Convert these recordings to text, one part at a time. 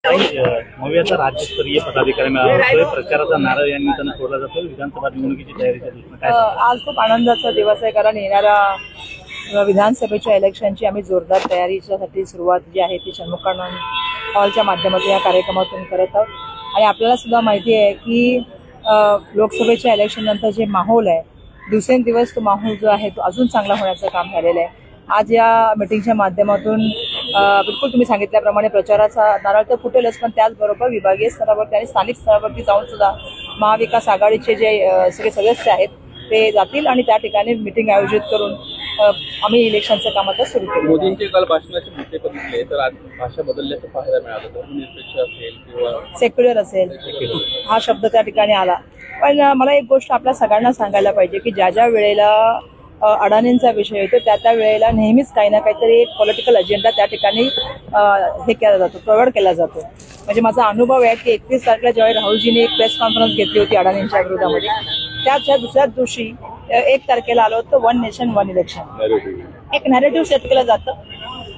नव्याचा राज्यस्तरीय पदाधिकारी मेळावा प्रचाराचा नारळ या निमित्तानं सोडला जातो। विधानसभा निवडणुकीची तयारीच्या दृष्टीने काय आज खूप आनंदाचा दिवस आहे, कारण येणाऱ्या विधानसभेच्या इलेक्शनची आम्ही जोरदार तयारीसाठी सुरुवात जी आहे ती षण्मुखानंद हॉलच्या माध्यमातून या कार्यक्रमातून करत आहोत। आणि आपल्याला सुद्धा माहिती आहे की लोकसभेच्या इलेक्शन नंतर जे माहोल आहे, दिवसेंदिवस तो माहोल जो आहे तो अजून चांगला होण्याचं काम झालेलं आहे। आज या मीटिंगच्या माध्यमातून बिलकुल तुम्ही सांगितल्याप्रमाणे प्रचाराचा नारळ तर फुटेलच, पण त्याचबरोबर विभागीय स्तरावरती आणि स्थानिक स्तरावरती जाऊन सुद्धा महाविकास आघाडीचे जे सगळे सदस्य आहेत ते जातील आणि त्या ठिकाणी मीटिंग आयोजित करून आम्ही इलेक्शनचं काम आता सुरू केलं। मोदींचे काल भाषणाचे मुद्दे बघितले तर आज भाषा बदलल्याचं पाहायला मिळालं, धर्मनिरपेक्ष असेल किंवा सेक्युलर असेल हा शब्द त्या ठिकाणी आला। पण मला एक गोष्ट आपल्या सगळ्यांना सांगायला पाहिजे की ज्या ज्या वेळेला अडाणींचा विषय येतो त्या वेळेला नेहमीच काही ना काहीतरी एक पॉलिटिकल अजेंडा त्या ठिकाणी हे केला जातो, प्रवर्ड केला जातो। म्हणजे माझा अनुभव आहे की 31 तारखेला ज्यावेळी राहुलजींनी एक प्रेस कॉन्फरन्स घेतली होती अडाणींच्या विरोधामध्ये, त्याच्या दुसऱ्याच दिवशी 1 तारखेला आलं होतं वन नेशन वन इलेक्शन, एक नॅरेटिव्ह सेट केलं जातं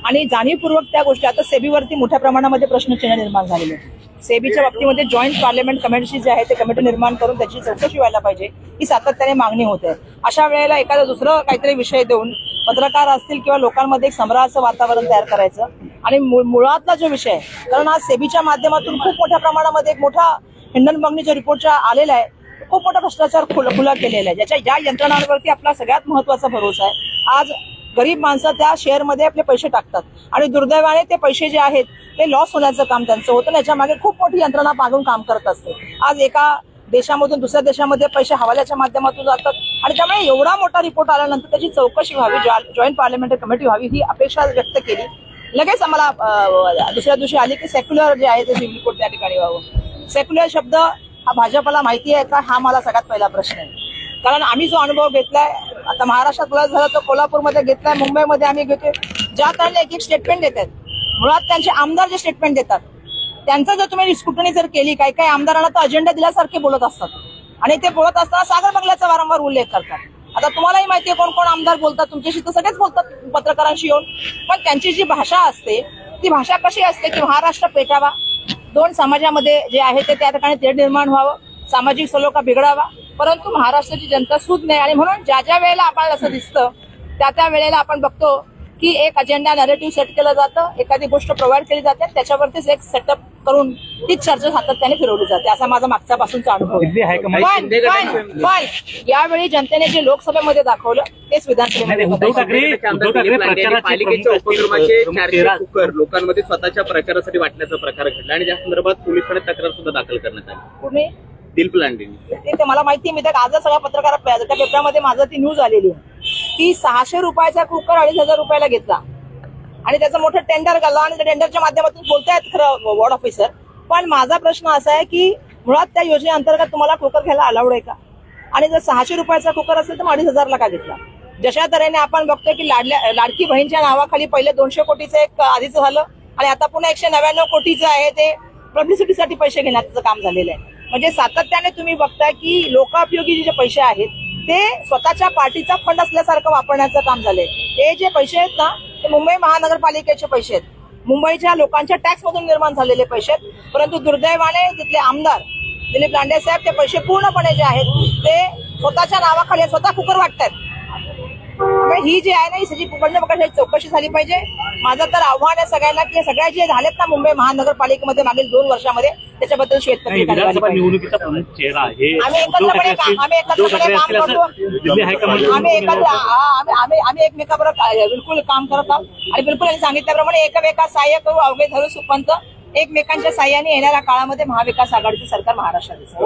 आणि जाणीवपूर्वक त्या गोष्टी आता सेबीवरती मोठ्या प्रमाणामध्ये प्रश्नचिन्ह निर्माण झालेले आहेत। सेबीच्या बाबतीमध्ये जॉईंट पार्लमेंट कमिटी जी आहे ते कमिटी निर्माण करून त्याची चौकशी व्हायला पाहिजे ही सातत्याने मागणी होते। अशा वेळेला एखादा दुसरं काहीतरी विषय देऊन पत्रकार असतील किंवा लोकांमध्ये एक संभ्रमाचं वातावरण तयार करायचं आणि मुळातला जो विषय आहे, कारण आज सेबीच्या माध्यमातून खूप मोठ्या प्रमाणामध्ये एक मोठा हिंडनबर्गच्या रिपोर्टच्या आलेला आहे, खूप मोठा भ्रष्टाचार खुला केलेला आहे, ज्या यंत्रणांवरती आपला सगळ्यात महत्वाचा भरोसा आहे। आज गरीब माणसं त्या शेअरमध्ये आपले पैसे टाकतात आणि दुर्दैवाने ते पैसे जे आहेत ते लॉस होण्याचं काम त्यांचं होतं। याच्या मागे खूप मोठी यंत्रणा मागून काम करत असते। आज एका देशामधून दुसऱ्या देशामध्ये पैसे हवाल्याच्या माध्यमातून जातात आणि त्यामुळे एवढा मोठा रिपोर्ट आल्यानंतर त्याची चौकशी व्हावी, जॉईंट पार्लमेंटरी कमिटी व्हावी ही अपेक्षा व्यक्त केली। लगेच आम्हाला दुसऱ्या दिवशी आली की सेक्युलर जे आहे ते रिपोर्ट त्या ठिकाणी व्हावं। सेक्युलर शब्द हा भाजपला माहिती आहे का, हा मला सगळ्यात पहिला प्रश्न आहे। कारण आम्ही जो अनुभव घेतलाय, आता महाराष्ट्रात बरंच झालं तर कोल्हापूरमध्ये घेतलाय, मुंबईमध्ये आम्ही घेतोय, ज्या कारणे एक स्टेटमेंट देतात, मुळात त्यांचे आमदार जे स्टेटमेंट देतात त्यांचं जर तुम्ही स्क्रुटनी जर केली, काही काही आमदारांना तर अजेंडा दिल्यासारखे बोलत असतात आणि ते बोलत असताना सागर बंगल्याचा वारंवार उल्लेख करतात। आता तुम्हालाही माहितीये कोण कोण आमदार बोलतात, तुमच्याशी तर सगळेच बोलतात पत्रकारांशी येऊन, पण त्यांची जी भाषा असते ती भाषा कशी असते की महाराष्ट्र पेटावा, दोन समाजामध्ये जे आहे ते त्या ठिकाणी तेढ निर्माण व्हावं, सामाजिक सलोखा बिघडावा, परंतु महाराष्ट्राची जनता सूद नाही। आणि म्हणून ज्या ज्या वेळेला आपण असं दिसतं त्या वेळेला आपण बघतो की एक अजेंडा नॅरेटिव्ह सेट केलं जातं, एखादी गोष्ट प्रोव्हाइड केली जाते, त्याच्यावरतीच एक सेटअप करून तीच चर्चा सातत्याने फिरवली जाते, असा माझा मागच्यापासूनचा अनुभव आहे। पण यावेळी जनतेने जे लोकसभेमध्ये दाखवलं तेच विधानसभेमध्ये लोकांमध्ये स्वतःच्या प्रचारासाठी वाटण्याचा प्रकार घडला आणि त्या संदर्भात पोलिसांनी तक्रार सुद्धा दाखल करण्यात आली। कुणी स्टील प्लांट ते मला माहिती, मी तर आज सगळ्या पत्रकार त्या पेपरामध्ये माझं ती न्यूज आलेली आहे की 600 रुपयाचा कुकर 2,500 रुपयाला घेतला आणि त्याचं मोठं टेंडर घाललं आणि त्या टेंडरच्या माध्यमातून बोलतायत खरं वॉर्ड ऑफिसर। पण माझा प्रश्न असा आहे की मुळात त्या योजनेअंतर्गत तुम्हाला कुकर घ्यायला अलाउड आहे का? आणि जर 600 रुपयाचा कुकर असेल तर 2,500 ला का घेतला? जशा तऱ्हेने आपण बघतोय की लाडकी बहीणच्या नावाखाली पहिले 200 कोटीचं एक आधीच झालं आणि आता पुन्हा 199 कोटीचं आहे ते पब्लिसिटीसाठी पैसे घेण्याचं काम झालेलं आहे। म्हणजे सातत्याने तुम्ही बघताय की लोकापयोगी जे पैसे आहेत ते स्वतःच्या पार्टीचा फंड असल्यासारखं वापरण्याचं काम झालंय। हे जे पैसे आहेत ना ते मुंबई महानगरपालिकेचे पैसे आहेत, मुंबईच्या लोकांच्या टॅक्स मधून निर्माण झालेले पैसे आहेत, परंतु दुर्दैवाने तिथले आमदार दिलीप लांडे साहेब ते पैसे पूर्णपणे जे आहेत ते स्वतःच्या नावाखाली स्वतः कुकर वाटतात। ही जी आहे ना ही सगळी पूर्णपणे चौकशी झाली पाहिजे। माझं तर आव्हान आहे सगळ्यांना की सगळ्या जे झालेत ना मुंबई महानगरपालिकेमध्ये मागील 2 वर्षामध्ये त्याच्याबद्दल श्वेतपत्रिका निघाली पाहिजे। आम्ही एकत्रपणे काम करतो, आम्ही एकमेकाबरोबर बिलकुल काम करत आहोत आणि बिलकुल सांगितल्याप्रमाणे एकमेका सहाय्य करू, अवघे धरू सुपंत, एकमेकांच्या सहाय्याने येणाऱ्या काळामध्ये महाविकास आघाडीचं सरकार महाराष्ट्रात दिसेल।